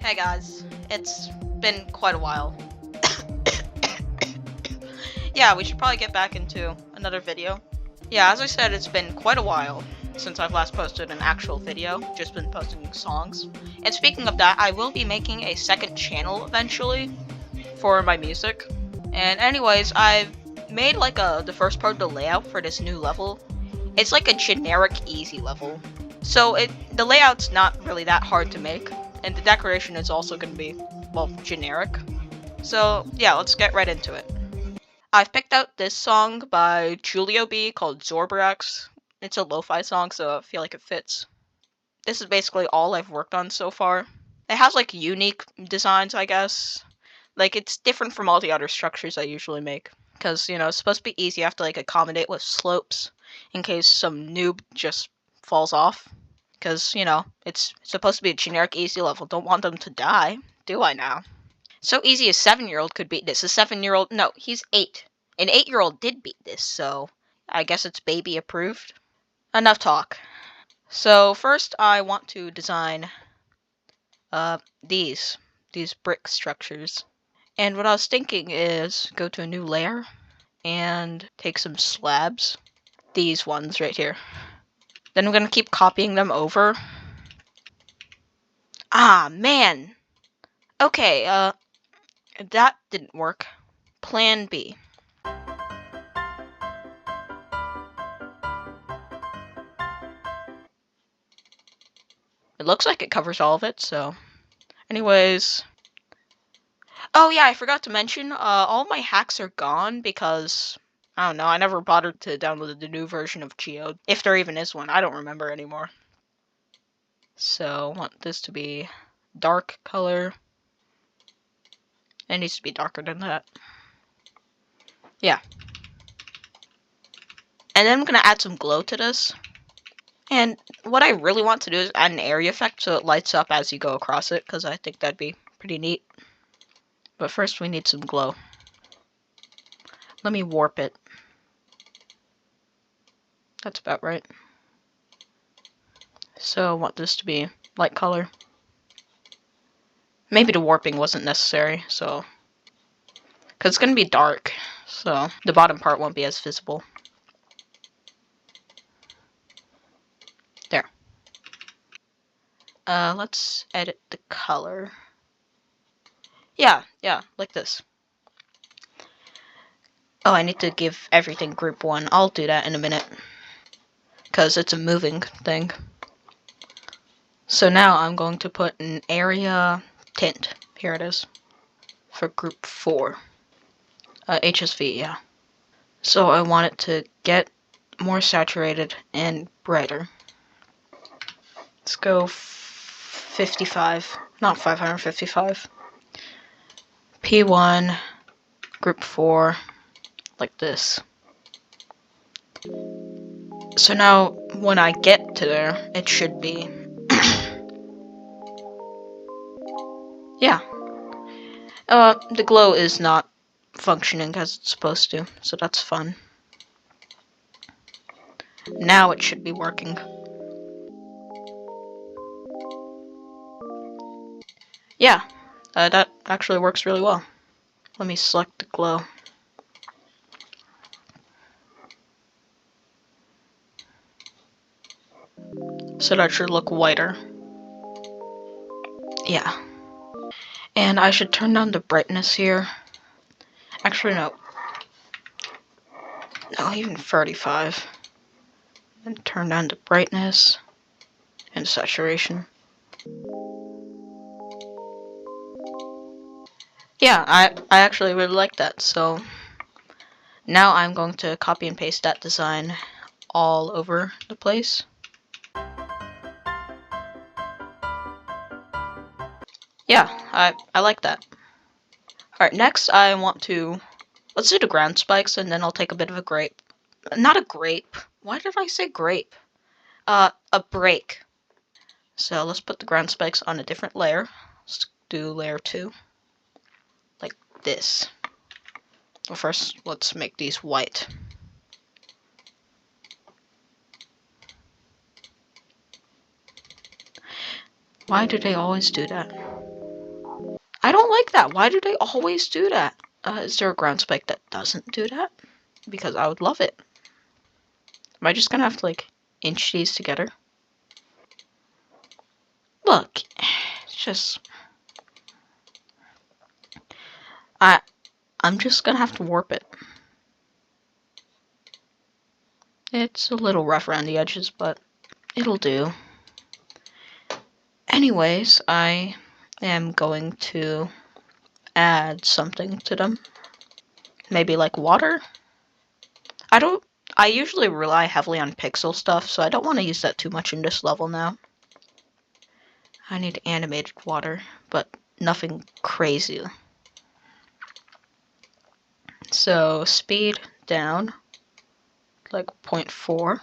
Hey guys, it's been quite a while. Yeah, we should probably get back into another video. Yeah, as I said, it's been quite a while since I've last posted an actual video, just been posting songs. And speaking of that, I will be making a second channel eventually for my music. And anyways, I've made like the first part of the layout for this new level. It's like a generic easy level. So the layout's not really that hard to make, and the decoration is also going to be, well, generic. So yeah, let's get right into it. I've picked out this song by Julio B called Zorbrax. It's a lo-fi song, so I feel like it fits. This is basically all I've worked on so far. It has like unique designs, I guess. Like it's different from all the other structures I usually make. Because, you know, it's supposed to be easy. You have to like accommodate with slopes in case some noob just falls off. Because, you know, it's supposed to be a generic easy level. Don't want them to die, do I now? So easy a 7-year-old could beat this. A 7-year-old, no, he's 8. An 8-year-old did beat this, so I guess it's baby approved. Enough talk. So first I want to design these brick structures. And what I was thinking is go to a new layer and take some slabs. These ones right here. Then I'm gonna keep copying them over. Ah, man! Okay, that didn't work. Plan B. It looks like it covers all of it, so... Anyways... Oh yeah, I forgot to mention, all my hacks are gone because... I don't know, I never bothered to download the new version of Geode. If there even is one, I don't remember anymore. So, I want this to be dark color. It needs to be darker than that. Yeah. And then I'm gonna add some glow to this. And what I really want to do is add an area effect so it lights up as you go across it, because I think that'd be pretty neat. But first we need some glow. Let me warp it. That's about right. So I want this to be light color. Maybe the warping wasn't necessary, so... Because it's going to be dark, so the bottom part won't be as visible. There. Let's edit the color. Yeah, like this. Oh, I need to give everything group 1. I'll do that in a minute. Because it's a moving thing. So now I'm going to put an area tint. Here it is. For group 4. HSV, yeah. So I want it to get more saturated and brighter. Let's go 55, not 555. P1, group 4, like this. So now when I get to there, it should be... yeah. The glow is not functioning as it's supposed to, so that's fun. Now it should be working. Yeah, that actually works really well. Let me select the glow. So that should look whiter. Yeah. And I should turn down the brightness here. Actually, no. No, even 35. And turn down the brightness and saturation. Yeah, I actually really like that, so now I'm going to copy and paste that design all over the place. Yeah, I like that. Alright, next I want to... Let's do the ground spikes, and then I'll take a bit of a grape. Not a grape. Why did I say grape? A break. So let's put the ground spikes on a different layer. Let's do layer 2. Like this. Well, first, let's make these white. Why do they always do that? I don't like that. Why do they always do that? Is there a ground spike that doesn't do that? Because I would love it. Am I just gonna have to, like, inch these together? Look, it's just... I'm just gonna have to warp it. It's a little rough around the edges, but it'll do. Anyways, I am going to add something to them. Maybe like water? I usually rely heavily on pixel stuff, so I don't want to use that too much in this level now. I need animated water, but nothing crazy. So speed down, like 0.4.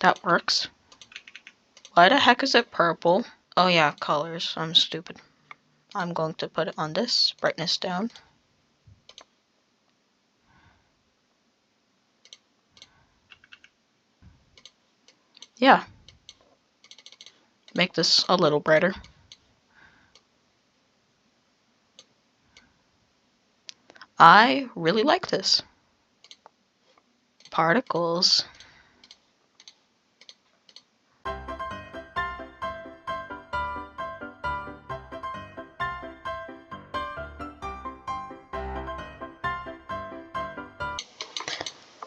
That works. Why the heck is it purple? Oh yeah, colors. I'm stupid. I'm going to put it on this. Brightness down. Yeah. Make this a little brighter. I really like this. Particles.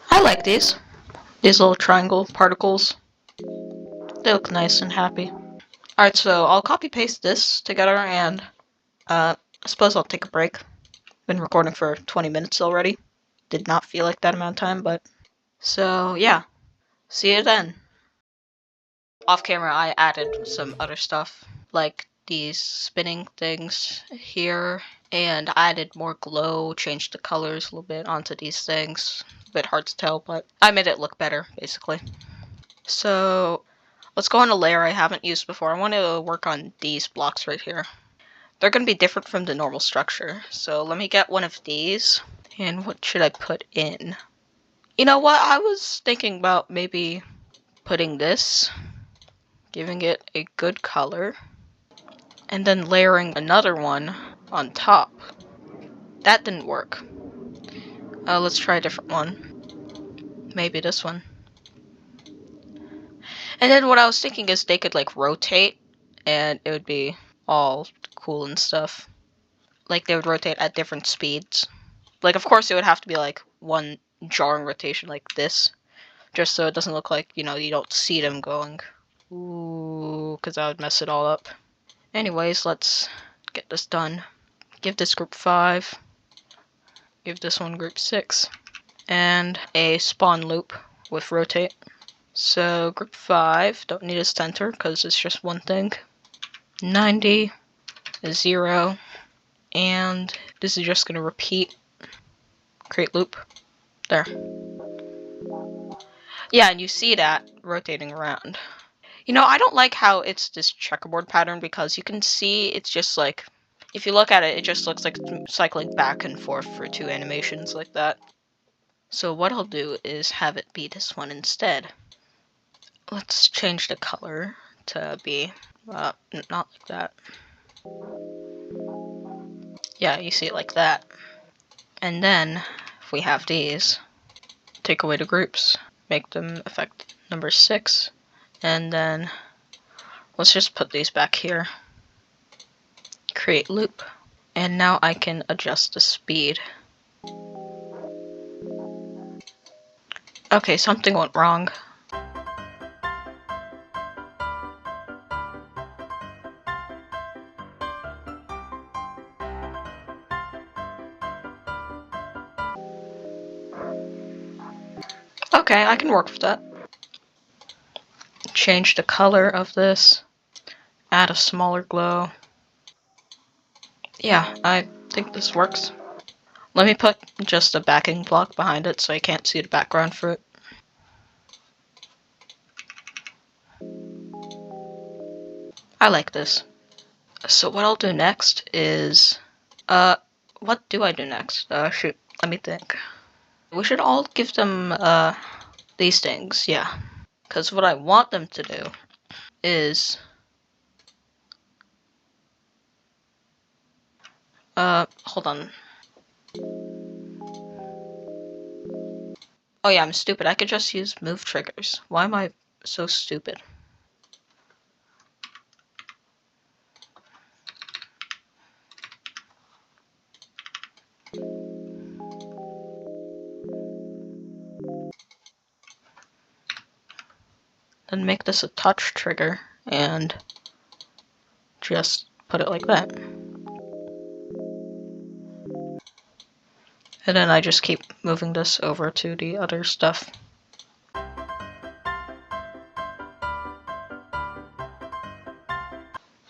I like these. These little triangle particles. They look nice and happy. Alright, so I'll copy paste this together and I suppose I'll take a break. Been recording for 20 minutes already. Did not feel like that amount of time, but... So, yeah. See you then. Off camera, I added some other stuff, like these spinning things here, and I added more glow, changed the colors a little bit onto these things. A bit hard to tell, but I made it look better, basically. So, let's go on a layer I haven't used before. I want to work on these blocks right here. They're going to be different from the normal structure, so let me get one of these. And what should I put in? You know what, I was thinking about maybe putting this, giving it a good color, and then layering another one on top. That didn't work. Let's try a different one. Maybe this one. And then what I was thinking is they could like rotate, and it would be all cool and stuff. Like they would rotate at different speeds. Like of course it would have to be like one jarring rotation like this, just so it doesn't look like, you know, you don't see them going. Ooh, because that would mess it all up. Anyways, let's get this done. Give this group 5. Give this one group 6. And a spawn loop with rotate. So group 5, don't need a center because it's just one thing. 90, 0, and this is just going to repeat. Create loop. There. Yeah, and you see that rotating around. You know, I don't like how it's this checkerboard pattern because you can see it's just like, if you look at it, it just looks like cycling back and forth for 2 animations like that. So what I'll do is have it be this one instead. Let's change the color to be, not like that. Yeah, you see it like that. And then, if we have these, take away the groups, make them effect number 6, and then let's just put these back here. Create loop. And now I can adjust the speed. Okay, something went wrong. Okay, I can work with that. Change the color of this. Add a smaller glow. Yeah, I think this works. Let me put just a backing block behind it so I can't see the background for it. I like this. So what I'll do next is... what do I do next? Shoot, let me think. We should all give them, these things, yeah. Because what I want them to do is... Hold on. Oh yeah, I'm stupid. I could just use move triggers. Why am I so stupid? Then make this a touch trigger and just put it like that. And then I just keep moving this over to the other stuff.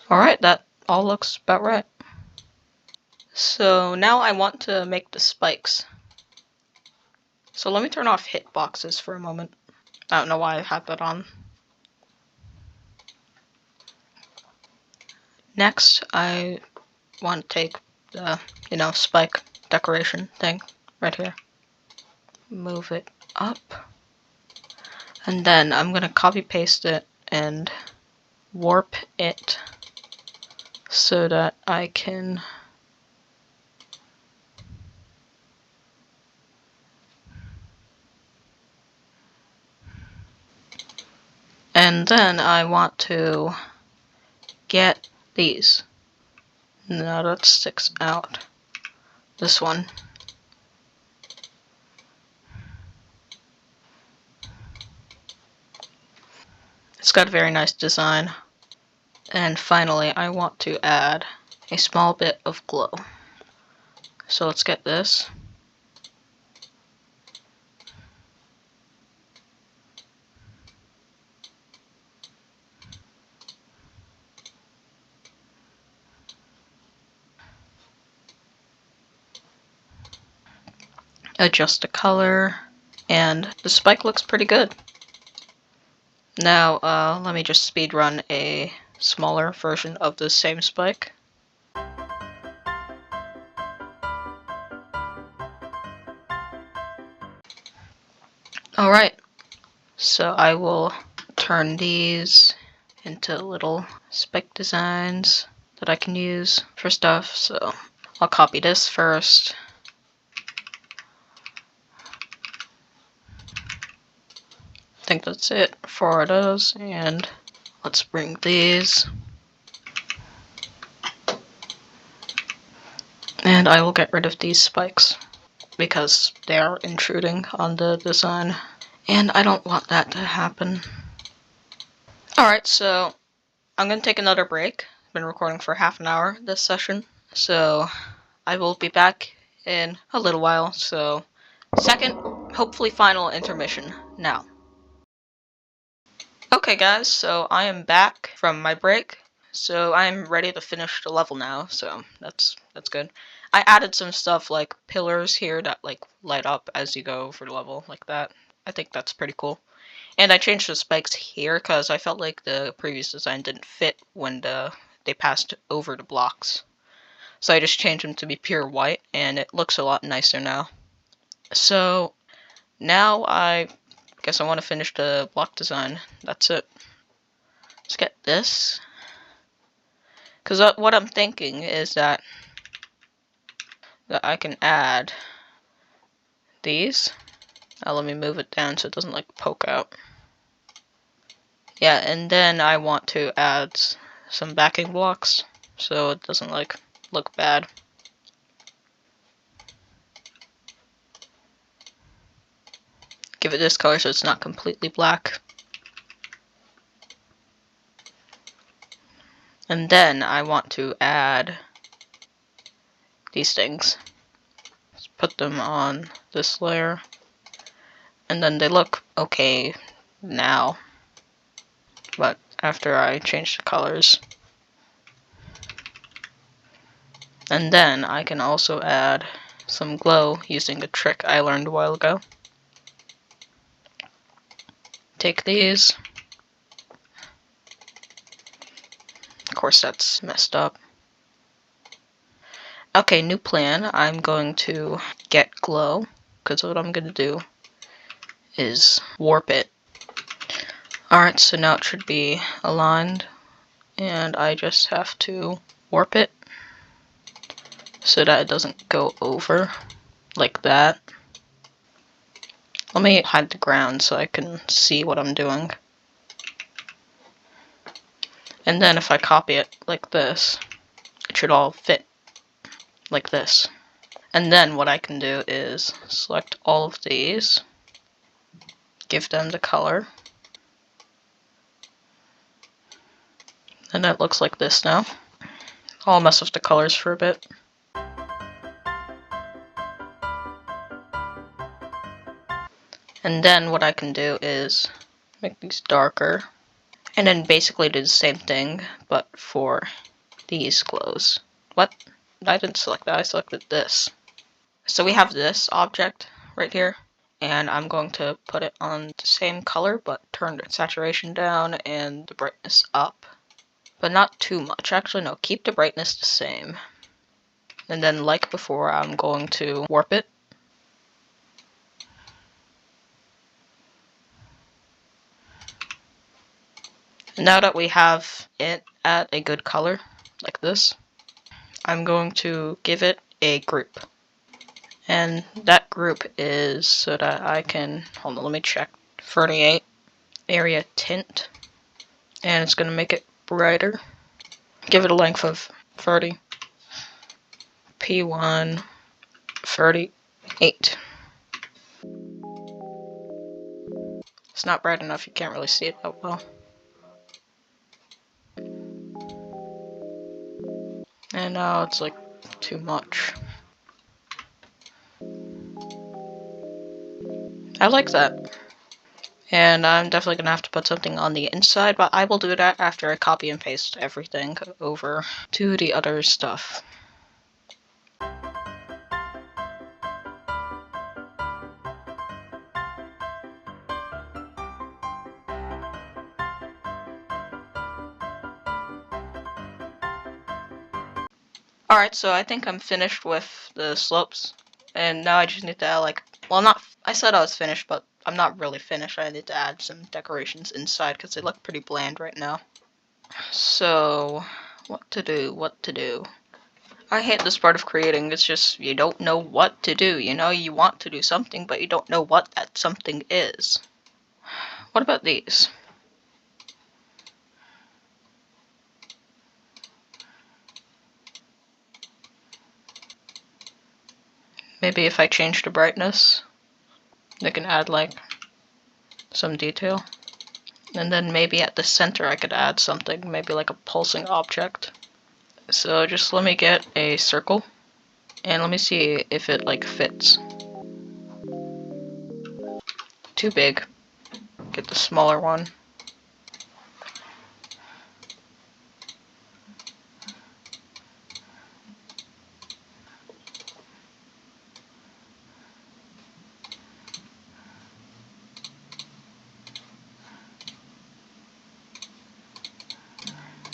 Alright, that all looks about right. So now I want to make the spikes. So let me turn off hitboxes for a moment. I don't know why I have that on. Next, I want to take the, spike decoration thing right here. Move it up. And then I'm going to copy paste it and warp it so that I can and then I want to get these. Now that sticks out. This one. It's got a very nice design. And finally, I want to add a small bit of glow. So let's get this. Adjust the color, and the spike looks pretty good. Now, let me just speed run a smaller version of the same spike. Alright, so I will turn these into little spike designs that I can use for stuff. So I'll copy this first. I think that's it for those, and let's bring these. And I will get rid of these spikes because they are intruding on the design, and I don't want that to happen. Alright, so I'm gonna take another break. I've been recording for half an hour this session, so I will be back in a little while. So, second, hopefully final intermission now. Okay guys, so I am back from my break. So I'm ready to finish the level now, so that's good. I added some stuff like pillars here that like light up as you go over the level like that. I think that's pretty cool. And I changed the spikes here because I felt like the previous design didn't fit when they passed over the blocks. So I just changed them to be pure white, and it looks a lot nicer now. So now I guess I want to finish the block design. That's it. Let's get this. Because what I'm thinking is that I can add these. Now let me move it down so it doesn't like poke out. Yeah, and then I want to add some backing blocks so it doesn't like look bad. Give it this color so it's not completely black. And then I want to add these things. Let's put them on this layer. And then they look okay now, but after I change the colors. And then I can also add some glow using a trick I learned a while ago. Take these. Of course that's messed up. Okay, new plan. I'm going to get glow, because what I'm going to do is warp it. Alright, so now it should be aligned, and I just have to warp it so that it doesn't go over like that. Let me hide the ground so I can see what I'm doing. And then if I copy it like this, it should all fit like this. And then what I can do is select all of these, give them the color, and it looks like this now. I'll mess with the colors for a bit. And then what I can do is make these darker, and then basically do the same thing, but for these glows. What? I didn't select that, I selected this. So we have this object right here, and I'm going to put it on the same color, but turn the saturation down and the brightness up. But not too much. Actually, no, keep the brightness the same. And then, like before, I'm going to warp it. Now that we have it at a good color, like this, I'm going to give it a group. And that group is so that I can, hold on, let me check, 38, area tint, and it's going to make it brighter. Give it a length of 30, P1, 38. It's not bright enough, you can't really see it that well. And now it's like too much. I like that. And I'm definitely gonna have to put something on the inside, but I will do that after I copy and paste everything over to the other stuff. Alright, so I think I'm finished with the slopes, and now I just need to add, like, well, not, I said I was finished, but I'm not really finished. I need to add some decorations inside, because they look pretty bland right now. So, what to do? I hate this part of creating, it's just, you don't know what to do. You know, you want to do something, but you don't know what that something is. What about these? Maybe if I change the brightness, they can add, like, some detail. And then maybe at the center I could add something, maybe like a pulsing object. So just let me get a circle, and let me see if it, like, fits. Too big. Get the smaller one.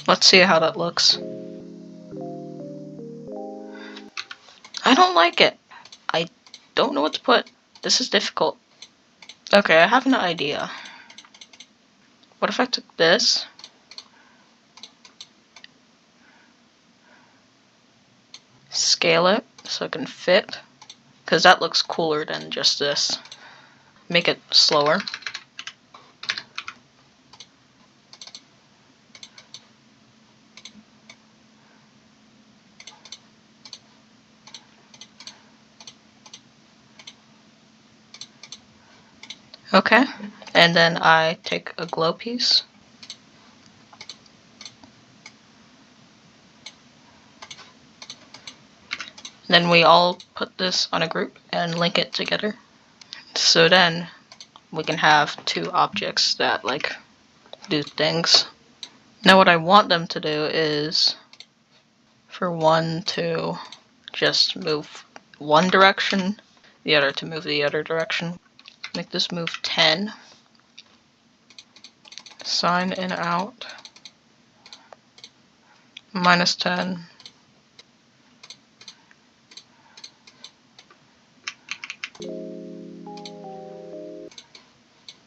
Let's see how that looks. I don't like it. I don't know what to put. This is difficult. Okay, I have an idea. What if I took this? Scale it so it can fit. Because that looks cooler than just this. Make it slower. Okay, and then I take a glow piece. Then we all put this on a group and link it together. So then we can have two objects that, like, do things. Now what I want them to do is for one to just move one direction, the other to move the other direction. Make this move 10. Sign in out. Minus 10.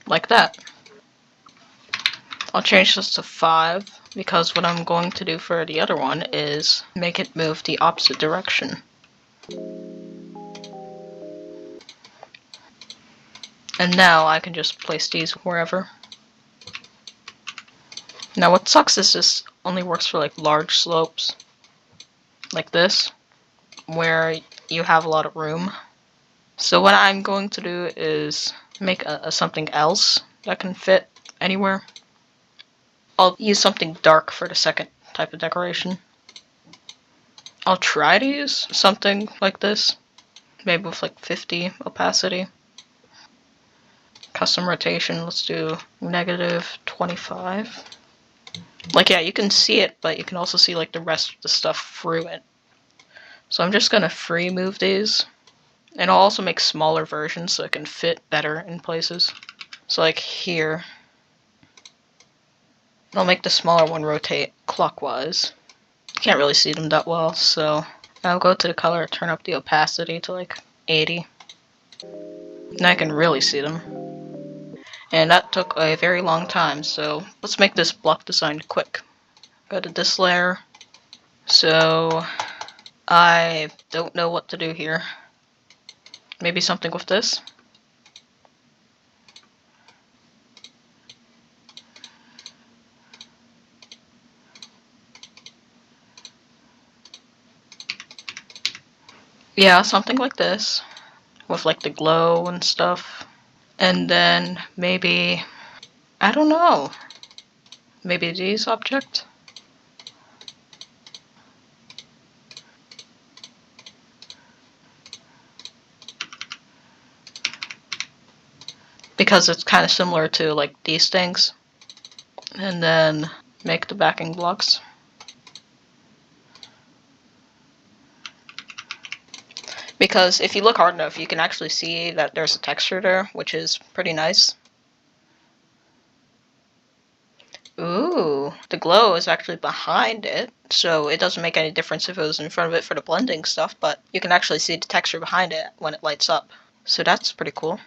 Like that. I'll change this to 5 because what I'm going to do for the other one is make it move the opposite direction. And now I can just place these wherever. Now what sucks is this only works for like large slopes, like this, where you have a lot of room. So what I'm going to do is make a something else that can fit anywhere. I'll use something dark for the second type of decoration. I'll try to use something like this, maybe with like 50 opacity. Custom rotation, let's do -25. Like, yeah, you can see it, but you can also see like the rest of the stuff through it. So I'm just gonna free move these. And I'll also make smaller versions so it can fit better in places. So like here, I'll make the smaller one rotate clockwise. You can't really see them that well, so I'll go to the color, turn up the opacity to like 80. Now I can really see them. And that took a very long time, so let's make this block design quick. Go to this layer. So I don't know what to do here. Maybe something with this. Yeah, something like this. With like the glow and stuff. And then maybe, I don't know. Maybe these objects? Because it's kind of similar to like these things. And then make the backing blocks. Because if you look hard enough, you can actually see that there's a texture there, which is pretty nice. Ooh, the glow is actually behind it, so it doesn't make any difference if it was in front of it for the blending stuff, but you can actually see the texture behind it when it lights up. So that's pretty cool.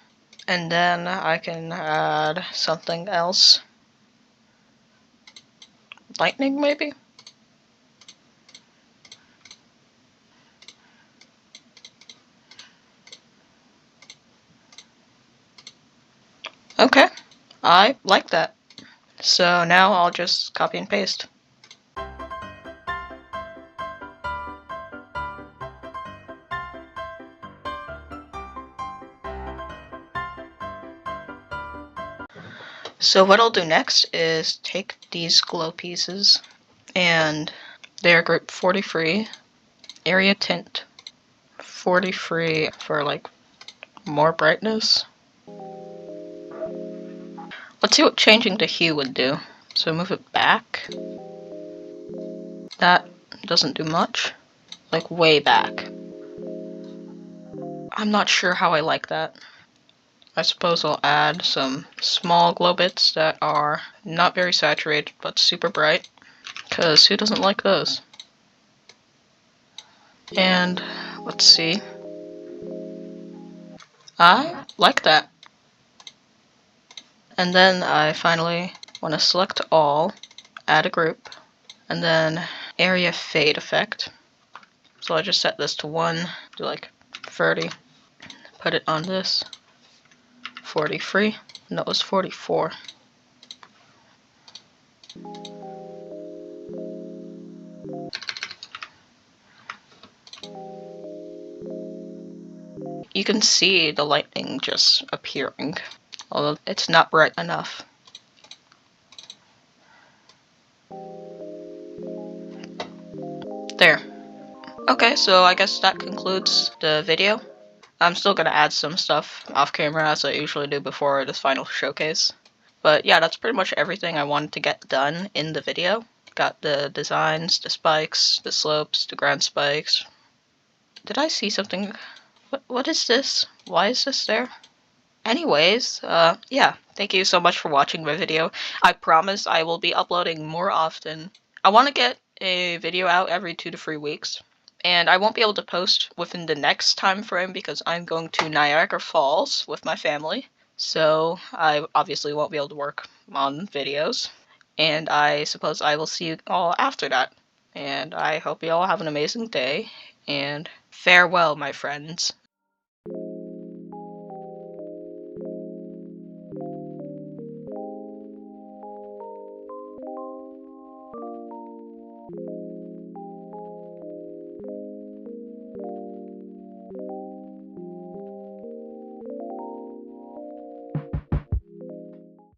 And then I can add something else. Lightning, maybe? Okay, I like that. So now I'll just copy and paste. So what I'll do next is take these glow pieces, and they're group 43, area tint 43 for like more brightness. Let's see what changing the hue would do. So move it back. That doesn't do much. Like way back. I'm not sure how I like that. I suppose I'll add some small glow bits that are not very saturated but super bright. Because who doesn't like those? And let's see. I like that. And then I finally want to select all, add a group, and then area fade effect. So I just set this to 1, do like 30, put it on this, 43, and that was 44. You can see the lightning just appearing, although it's not bright enough. There. Okay, so I guess that concludes the video. I'm still gonna add some stuff off camera as I usually do before this final showcase. But yeah, that's pretty much everything I wanted to get done in the video. Got the designs, the spikes, the slopes, the ground spikes. Did I see something? What is this? Why is this there? Anyways, yeah, thank you so much for watching my video. I promise I will be uploading more often. I want to get a video out every 2 to 3 weeks. And I won't be able to post within the next time frame because I'm going to Niagara Falls with my family. So I obviously won't be able to work on videos. And I suppose I will see you all after that. And I hope you all have an amazing day. and farewell, my friends.